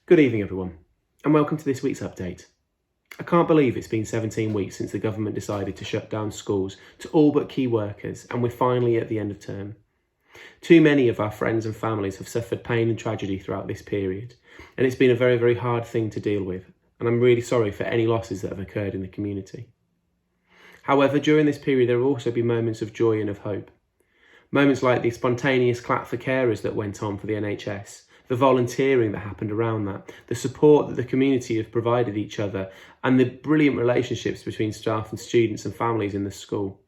Good evening everyone, and welcome to this week's update. I can't believe it's been 17 weeks since the government decided to shut down schools to all but key workers, and we're finally at the end of term. Too many of our friends and families have suffered pain and tragedy throughout this period, and it's been a very, very hard thing to deal with, and I'm really sorry for any losses that have occurred in the community. However, during this period there will also be moments of joy and of hope. Moments like the spontaneous clap for carers that went on for the NHS, the volunteering that happened around that, the support that the community have provided each other, and the brilliant relationships between staff and students and families in the school.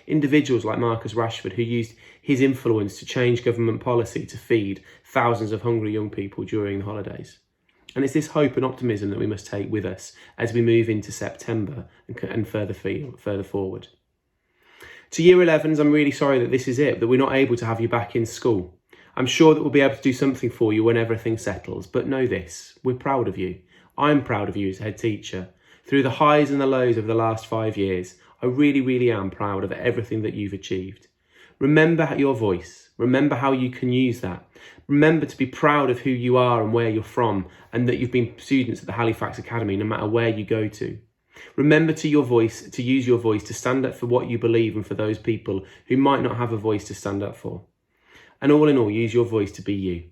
Individuals like Marcus Rashford, who used his influence to change government policy to feed thousands of hungry young people during the holidays. And it's this hope and optimism that we must take with us as we move into September and further forward. To Year 11s, I'm really sorry that this is it, that we're not able to have you back in school. I'm sure that we'll be able to do something for you when everything settles, but know this, we're proud of you. I'm proud of you as head teacher. Through the highs and the lows of the last 5 years, I really am proud of everything that you've achieved. Remember your voice, remember how you can use that. Remember to be proud of who you are and where you're from, and that you've been students at the Halifax Academy no matter where you go to. Remember to use your voice to stand up for what you believe and for those people who might not have a voice to stand up for. And all in all, use your voice to be you.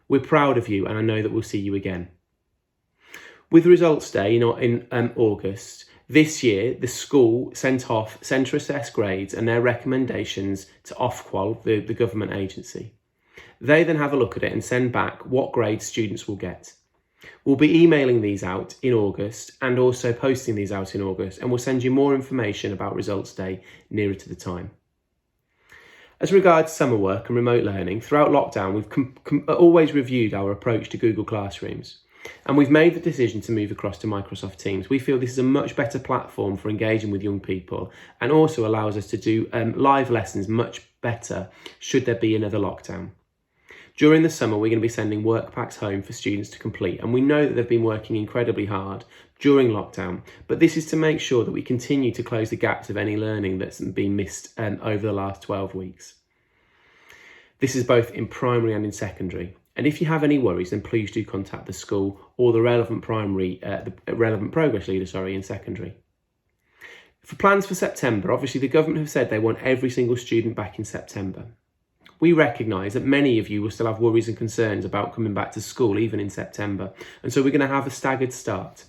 We're proud of you, and I know that we'll see you again. With Results Day in August, this year the school sent off centre assessed grades and their recommendations to Ofqual, the government agency. They then have a look at it and send back what grades students will get. We'll be emailing these out in August and also posting these out in August, and we'll send you more information about Results Day nearer to the time. As regards summer work and remote learning, throughout lockdown we've always reviewed our approach to Google Classrooms, and we've made the decision to move across to Microsoft Teams. We feel this is a much better platform for engaging with young people and also allows us to do live lessons much better should there be another lockdown. During the summer, we're going to be sending work packs home for students to complete, and we know that they've been working incredibly hard during lockdown, but this is to make sure that we continue to close the gaps of any learning that's been missed over the last 12 weeks. This is both in primary and in secondary, and if you have any worries, then please do contact the school or the relevant progress leader in secondary. For plans for September, obviously the government have said they want every single student back in September. We recognise that many of you will still have worries and concerns about coming back to school even in September, and so we're going to have a staggered start.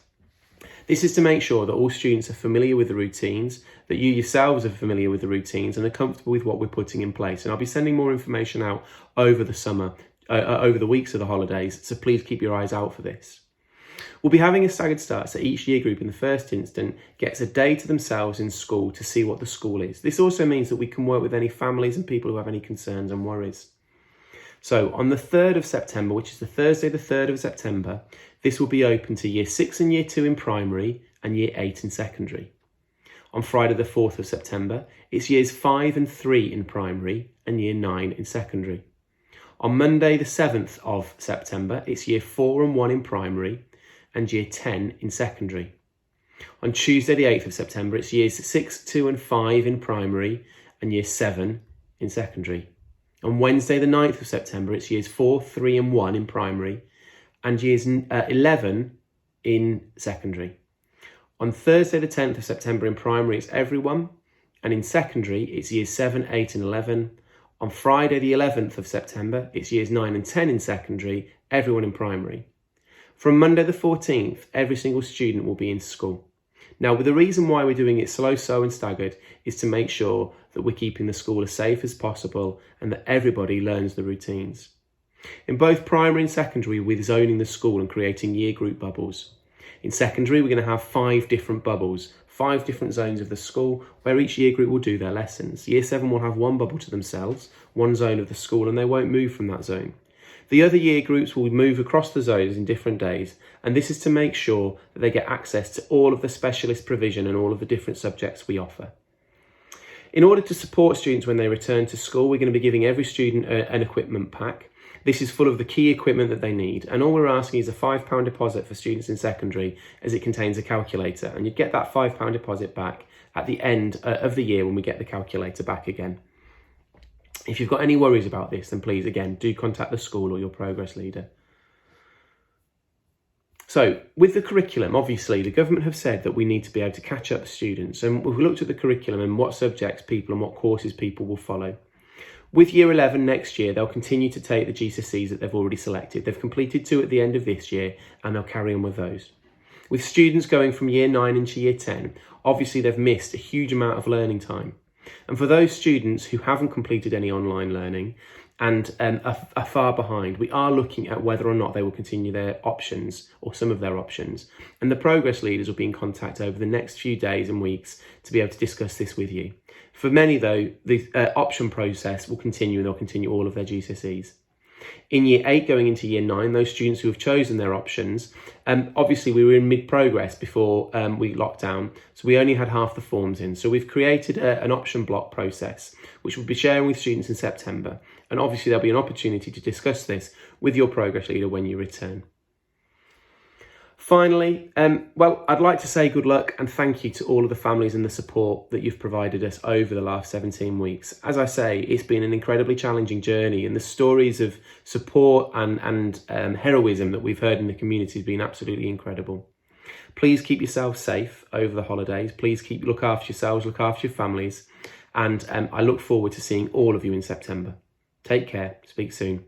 This is to make sure that all students are familiar with the routines, that you yourselves are familiar with the routines and are comfortable with what we're putting in place. And I'll be sending more information out over the summer, over the weeks of the holidays, so please keep your eyes out for this. We'll be having a staggered start, so each year group in the first instance gets a day to themselves in school to see what the school is. This also means that we can work with any families and people who have any concerns and worries. So on the 3rd of September, which is the Thursday the 3rd of September, this will be open to Year 6 and Year 2 in primary and Year 8 in secondary. On Friday the 4th of September, it's Years 5 and 3 in primary and Year 9 in secondary. On Monday the 7th of September, it's Year 4 and 1 in primary and Year 10 in secondary. On Tuesday the 8th of September, it's Years 6, 2 and 5 in primary and Year 7 in secondary. On Wednesday the 9th of September, it's Years 4, 3 and 1 in primary and Years 11 in secondary. On Thursday the 10th of September in primary, it's everyone, and in secondary, it's Years 7, 8 and 11. On Friday the 11th of September, it's Years 9 and 10 in secondary, everyone in primary. From Monday the 14th, every single student will be in school. Now, the reason why we're doing it slow and staggered is to make sure that we're keeping the school as safe as possible and that everybody learns the routines. In both primary and secondary, we're zoning the school and creating year group bubbles. In secondary, we're going to have 5 different bubbles, 5 different zones of the school where each year group will do their lessons. Year 7 will have one bubble to themselves, one zone of the school, and they won't move from that zone. The other year groups will move across the zones in different days, and this is to make sure that they get access to all of the specialist provision and all of the different subjects we offer. In order to support students when they return to school, we're going to be giving every student an equipment pack. This is full of the key equipment that they need, and all we're asking is a £5 deposit for students in secondary, as it contains a calculator, and you get that £5 deposit back at the end of the year when we get the calculator back again. If you've got any worries about this, then please, again, do contact the school or your progress leader. So with the curriculum, obviously the government have said that we need to be able to catch up students, and we've looked at the curriculum and what subjects people and what courses people will follow. With Year 11 next year, they'll continue to take the GCSEs that they've already selected. They've completed 2 at the end of this year, and they'll carry on with those. With students going from Year 9 into Year 10, obviously they've missed a huge amount of learning time. And for those students who haven't completed any online learning and are far behind, we are looking at whether or not they will continue their options or some of their options. And the progress leaders will be in contact over the next few days and weeks to be able to discuss this with you. For many, though, the option process will continue, and they'll continue all of their GCSEs. In Year 8 going into Year 9, those students who have chosen their options, obviously we were in mid-progress before we locked down, so we only had half the forms in. So we've created an option block process, which we'll be sharing with students in September. And obviously there'll be an opportunity to discuss this with your progress leader when you return. Finally, I'd like to say good luck and thank you to all of the families and the support that you've provided us over the last 17 weeks. As I say, it's been an incredibly challenging journey, and the stories of support and heroism that we've heard in the community has been absolutely incredible. Please keep yourselves safe over the holidays. Please look after yourselves, look after your families, and I look forward to seeing all of you in September. Take care. Speak soon.